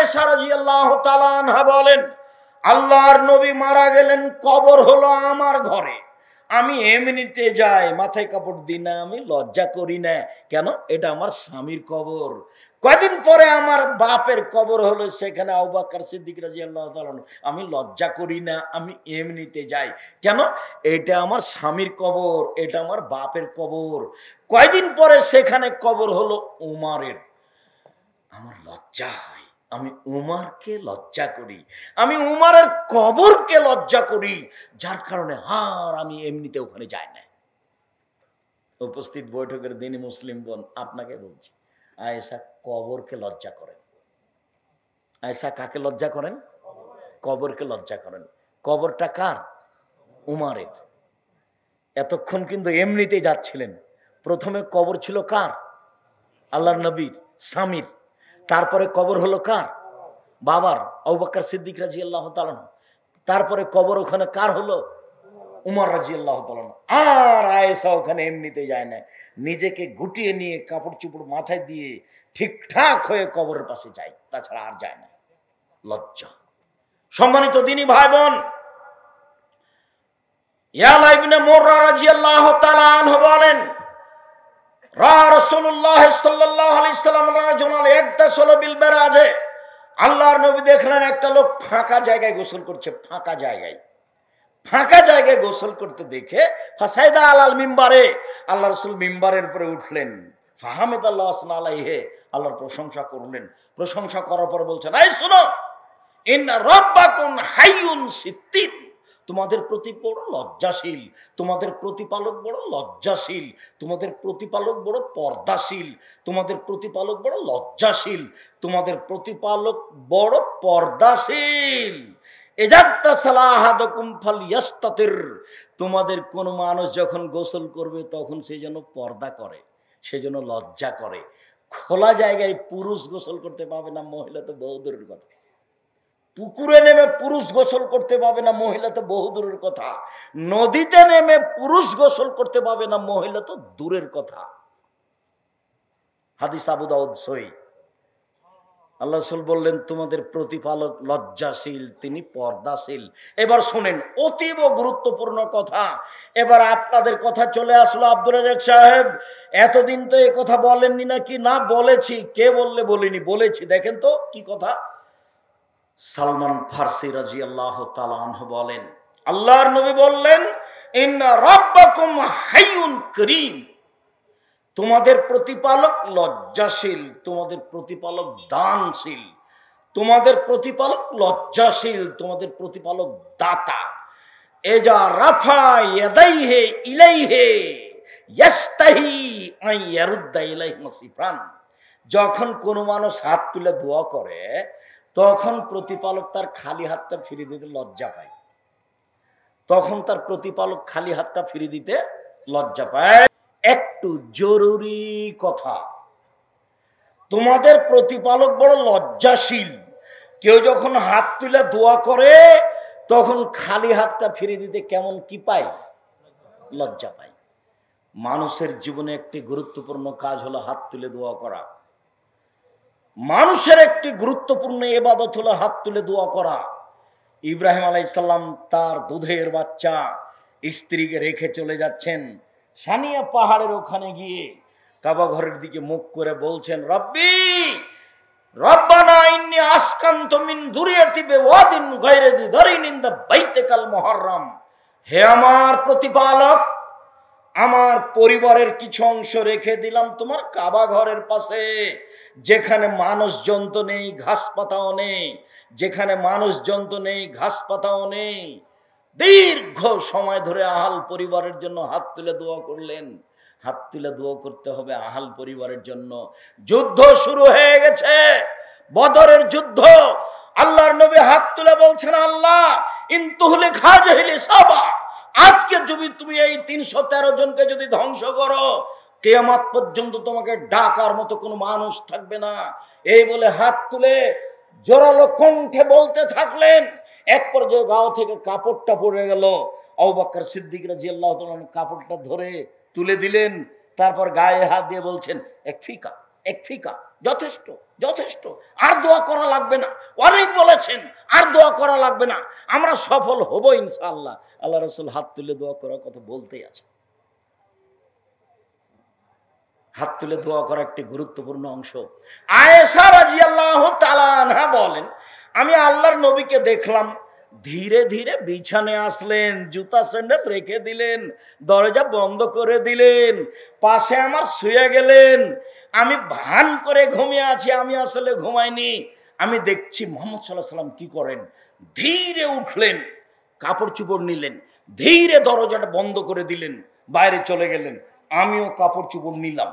আয়েশা রাদিয়াল্লাহু তাআলা আনহা বলেন, আল্লাহর নবী মারা গেলেন, কবর হলো আমার ঘরে, আমি এমনিতে যাই, মাথায় কাপড় দিই না, আমি লজ্জা করি না। কেন? এটা আমার স্বামীর কবর। কয়দিন পরে আমার বাপের কবর হলো, সেখানে আবু বকর সিদ্দিক রাদিয়াল্লাহু তাআলা, আমি লজ্জা করি না, আমি এমনিতে যাই। কেন? এটা আমার স্বামীর কবর, এটা আমার বাপের কবর। কয়দিন পরে সেখানে কবর হলো উমারের, আমার লজ্জা হয়, আমি উমারকে লজ্জা করি, আমি উমারের কবরকে লজ্জা করি, যার কারণে আমি এমনিতে ওখানে যাই না। উপস্থিত বৈঠকের দিনই মুসলিম বোন, আপনাকে বলছি, আয়েশা কবরকে লজ্জা করেন। আয়েশা কাকে লজ্জা করেন? কবরকে লজ্জা করেন। কবরটা কার? উমারের। এতক্ষণ কিন্তু এমনিতেই যাচ্ছিলেন। প্রথমে কবর ছিল কার? আল্লাহর নবীর স্বামীর। তারপরে কবর হলো কার? বাবার, আবু বকর সিদ্দিক রাদিয়াল্লাহু তাআলা। তারপরে কবর ওখানে কার হলো? উমর রাদিয়াল্লাহু তাআলা। আর আয়েশা ওখানে এমনিতে যায় না, নিজেকে গুটিয়ে নিয়ে কাপড় চোপড় মাথায় দিয়ে ঠিকঠাক হয়ে কবরের পাশে যায়, তাছাড়া আর যায় না। লজ্জা। সম্মানিত দ্বীনি ভাই বোন, ইয়ালা ইবনে মুররা রাদিয়াল্লাহু তাআলা আনহু বলেন, রাসূলুল্লাহ সাল্লাল্লাহু আলাইহি সাল্লাম রাজুলান ইয়াগতাসিলু বিল বারাজে, আল্লাহর নবী দেখলেন একটা লোক ফাঁকা জায়গায় গোসল করছে। ফাঁকা জায়গায় গোসল করতে দেখে ফাসাইদা আলাল মিম্বারে, আল্লাহ রাসূল মিম্বারের উপরে উঠলেন। ফাহামিদাল্লাহ আসনা আলাইহি, আল্লাহর প্রশংসা করলেন। প্রশংসা করার পর বলছেন, এই শুনো, ইন্না রাব্বাকুম হাইয়ুন সিত্তির, তোমাদের প্রতি বড় লজ্জাশীল, তোমাদের প্রতিপালক বড় লজ্জাশীল, তোমাদের প্রতিপালক বড় পর্দাশীল, তোমাদের প্রতিপালক বড় লজ্জাশীল, তোমাদের প্রতিপালক বড় পর্দাশীল। তোমাদের কোন মানুষ যখন গোসল করবে তখন সে যেন পর্দা করে, সে যেন লজ্জা করে। খোলা জায়গায় পুরুষ গোসল করতে পাবে না, মহিলা তো বহু দূরের কথা। পুকুরে নেমে পুরুষ গোসল করতে পাবে না, মহিলা তো বহু দূরের কথা। নদীতে নেমে পুরুষ গোসল করতে পাবে না, মহিলা তো দূরের কথা। হাদিস আবু দাউদ সহিহ। আল্লাহ রাসূল বললেন, তোমাদের প্রতিপালক লজ্জাশীল, তিনি পর্দাশীল। এবার শুনেন, অতীব গুরুত্বপূর্ণ কথা। এবার আপনাদের কথা চলে আসলো। আব্দুর রাজ্জাক সাহেব, এতদিন তো এ কথা বলেননি নাকি? না, বলেছি। কে বললে বলিনি? বলেছি। দেখেন তো কি কথা। সালমান ফারসি রাদিয়াল্লাহু তাআলা আনহু বলেন, আল্লাহর নবী বললেন, ইন্না রাব্বাকুম হাইয়ুন কারীম, তোমাদের প্রতিপালক লজ্জাশীল, তোমাদের প্রতিপালক দানশীল, তোমাদের প্রতিপালক লজ্জাশীল, তোমাদের প্রতিপালক দাতা। এজা রাফা ইয়াদাইহি ইলাইহি ইয়াস্তাহি আন ইয়ারুদ্দা ইলাইহি মাসিফান, যখন কোনো মানুষ হাত তুলে দোয়া করে তখন প্রতিপালক তার খালি হাতটা ফিরিয়ে দিতে লজ্জা পায়। তখন তার প্রতিপালক খালি হাতটা ফিরিয়ে দিতে লজ্জা পায়। একটু জরুরি কথা, তোমাদের প্রতিপালক বড় লজ্জাশীল। কেউ যখন হাত তুলে দোয়া করে তখন খালি হাতটা ফিরিয়ে দিতে কেমন কি পায়? লজ্জা পায়। মানুষের জীবনে একটি গুরুত্বপূর্ণ কাজ হলো হাত তুলে দোয়া করা। মানুষের একটি গুরুত্বপূর্ণ ইবাদত হলো হাত তুলে দোয়া করা। ইব্রাহিম আলাইহিস সালাম তার দুধের বাচ্চা স্ত্রীকে রেখে চলে যাচ্ছেন। সানিয়া পাহাড়ের ওখানে গিয়ে কাবা ঘরের দিকে মুখ করে বলছেন, রব্বানা ইন্নী আসকানতু মিন যুররিয়াতি বিওয়াদিন গায়রি যি যারিন ইনদা বাইতিকাল মুহাররম, হে আমার প্রতিপালক, আমার পরিবারের কিছু অংশ রেখে দিলাম তোমার কাবা ঘরের পাশে, যেখানে মানুষ জন্তু নেই, ঘাস পাতাও নেই, যেখানে মানুষ জন্তু নেই, ঘাস পাতাও নেই। দীর্ঘ সময় ধরে আহাল পরিবারের জন্য হাত তুলে দোয়া করলেন। হাত তুলে দোয়া করতে হবে আহাল পরিবারের জন্য। যুদ্ধ শুরু হয়ে গেছে, বদরের যুদ্ধ। আল্লাহর নবী হাত তুলে বলছেন, আল্লাহ ইনতুহলি খাজহিলি সাবা, আজকে যদি তুমি এই 313 জনকে যদি ধ্বংস করো, কিয়ামত পর্যন্ত তোমাকে ডাকার মতো কোনো মানুষ থাকবে না। এই বলে হাত তুলে জোরালো কণ্ঠে বলতে থাকলেন। এক পর্যায়ে গাও থেকে কাপড়টা পড়ে গেল। আবু বকর সিদ্দিক রাদিয়াল্লাহু তাআলা কাপড়টা ধরে তুলে দিলেন। তারপর গায়ে হাত দিয়ে বলছেন, এক ফিকা যথেষ্ট। যথেষ্ট, আর দোয়া করা লাগবে না। অনেক বলেছেন আর দোয়া করা লাগবে না, আমরা সফল হব ইনশাআল্লাহ। আল্লাহ রাসূল হাত তুলে দোয়া করার কথা বলতেই আছে। হাত তুলে দোয়া করা একটি গুরুত্বপূর্ণ অংশ। আয়েশা রাদিয়াল্লাহু তাআলা আনহা বলেন, আমি আল্লাহর নবীকে দেখলাম ধীরে ধীরে বিছানে আসলেন, জুতা স্যান্ডেল রেখে দিলেন, দরজা বন্ধ করে দিলেন, পাশে আমার শুয়ে গেলেন। আমি ভান করে ঘুমিয়ে আছি, আমি আসলে ঘুমাইনি। আমি দেখছি মুহাম্মদ সাল্লাল্লাহু আলাইহি ওয়াসাল্লাম কি করেন, ধীরে উঠলেন, কাপড় চোপড় নিলেন, ধীরে দরজাটা বন্ধ করে দিলেন, বাইরে চলে গেলেন। আমিও কাপড় চোপড় নিলাম,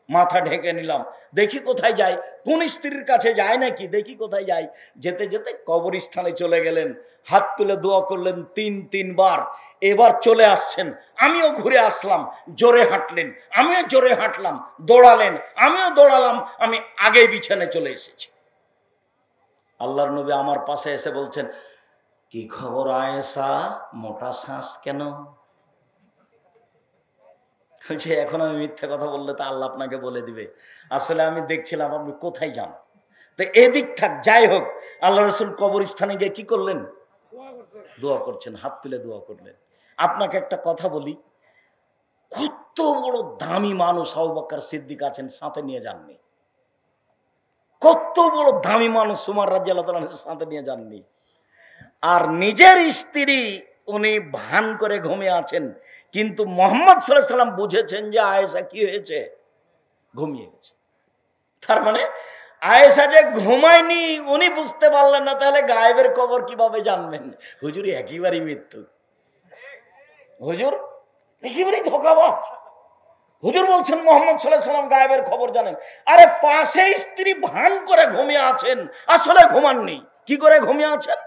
মাথা ঢেকে নিলাম, দেখি কোথায় যাই। কোন স্ত্রীর কাছে যায় নাকি, দেখি কোথায় যাই। যেতে যেতে কবরস্থানে চলে গেলেন, হাত তুলে দোয়া করলেন তিনবার। এবার চলে আসছেন, আমিও ঘুরে আসলাম। জোরে হাঁটলেন, আমিও জোরে হাঁটলাম। দৌড়ালেন, আমিও দৌড়ালাম। আমি আগে বিছানে চলে এসেছি। আল্লাহর নবী আমার পাশে এসে বলছেন, কি খবর আয়েশা, মোটা শ্বাস কেন? বলছে, এখন আমি মিথ্যা কথা বললে তো আল্লাহ আপনাকে বলে দিবে। আসলে আমি দেখছিলাম আপনি কোথায় যান, তো এদিক থাক। যাই হোক, আল্লাহ রাসূল কবরস্থানে গিয়ে কি করলেন? দোয়া করছেন, হাত তুলে দোয়া করলেন। আপনাকে একটা কথা বলি, কত বড় দামি মানুষ আবু বকর সিদ্দিক আছেন, সাথে নিয়ে যাননি। কত বড় দামি মানুষ উমর রাদিয়াল্লাহু তাআলা সাথে নিয়ে যাননি। আর নিজের স্ত্রী উনি ভান করে ঘুমিয়ে আছেন, কিন্তু মুহাম্মদ সাল্লাল্লাহু আলাইহি ওয়াসাল্লাম বুঝেছেন যে আয়েশা কি হয়েছে, ঘুমিয়ে গেছে। তার মানে আয়েশা যে ঘুমায়নি উনি বুঝতে পারলেন না, তাহলে গায়েবের খবর কিভাবে জানবেন? হুজুর একেবারেই মৃত্যু, হুজুর একেবারেই ধোঁকাবাজ। হুজুর বলছেন মুহাম্মদ সাল্লাল্লাহু আলাইহি ওয়াসাল্লাম গায়েবের খবর জানেন। আরে পাশে স্ত্রী ভান করে ঘুমিয়ে আছেন, আসলে ঘুমাননি। কি করে ঘুমিয়ে আছেন?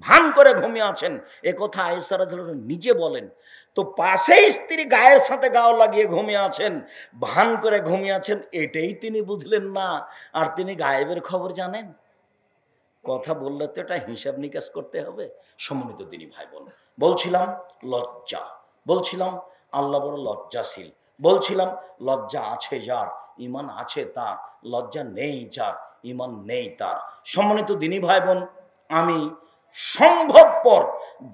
ভান করে ঘুমিয়ে আছেন। এ কথা আয়েশা রাদিয়াল্লাহু আনহা নিজে বলেন। তো পাশে স্ত্রী গায়ের সাথে গাও লাগিয়ে ঘুমিয়ে আছেন, ভান করে ঘুমিয়ে আছেন, এটাই তিনি বুঝলেন না, আর তিনি গায়েবের খবর জানেন। কথা বললে তো এটা হিসাব নিকাশ করতে হবে। সম্মানিত দিনী ভাই বোন, বলছিলাম লজ্জা, বলছিলাম আল্লাহ বড় লজ্জাশীল, বলছিলাম লজ্জা আছে যার ঈমান আছে তার, লজ্জা নেই যার ঈমান নেই তার। সম্মানিত দিনী ভাই বোন, আমি সম্ভবপর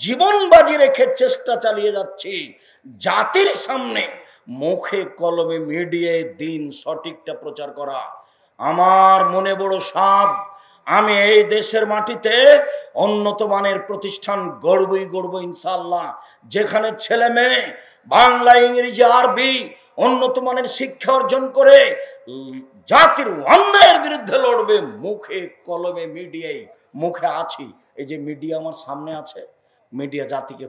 জীবন বাজি রেখে চেষ্টা চালিয়ে যাচ্ছি জাতির সামনে মুখে কলমে মিডিয়ায় দিন সঠিকটা প্রচার করা। আমার মনে বড় সাধ, আমি এই দেশের মাটিতে উন্নত মানের প্রতিষ্ঠান গড়ব ইনশাআল্লাহ, যেখানে ছেলে মেয়ে বাংলা ইংরেজি আরবি উন্নত মানের শিক্ষা অর্জন করে জাতির অন্যায়ের বিরুদ্ধে লড়বে মুখে কলমে মিডিয়ায়। মুখে আছি, এই যে মিডিয়া আমার সামনে আছে, মিডিয়া জাতিকে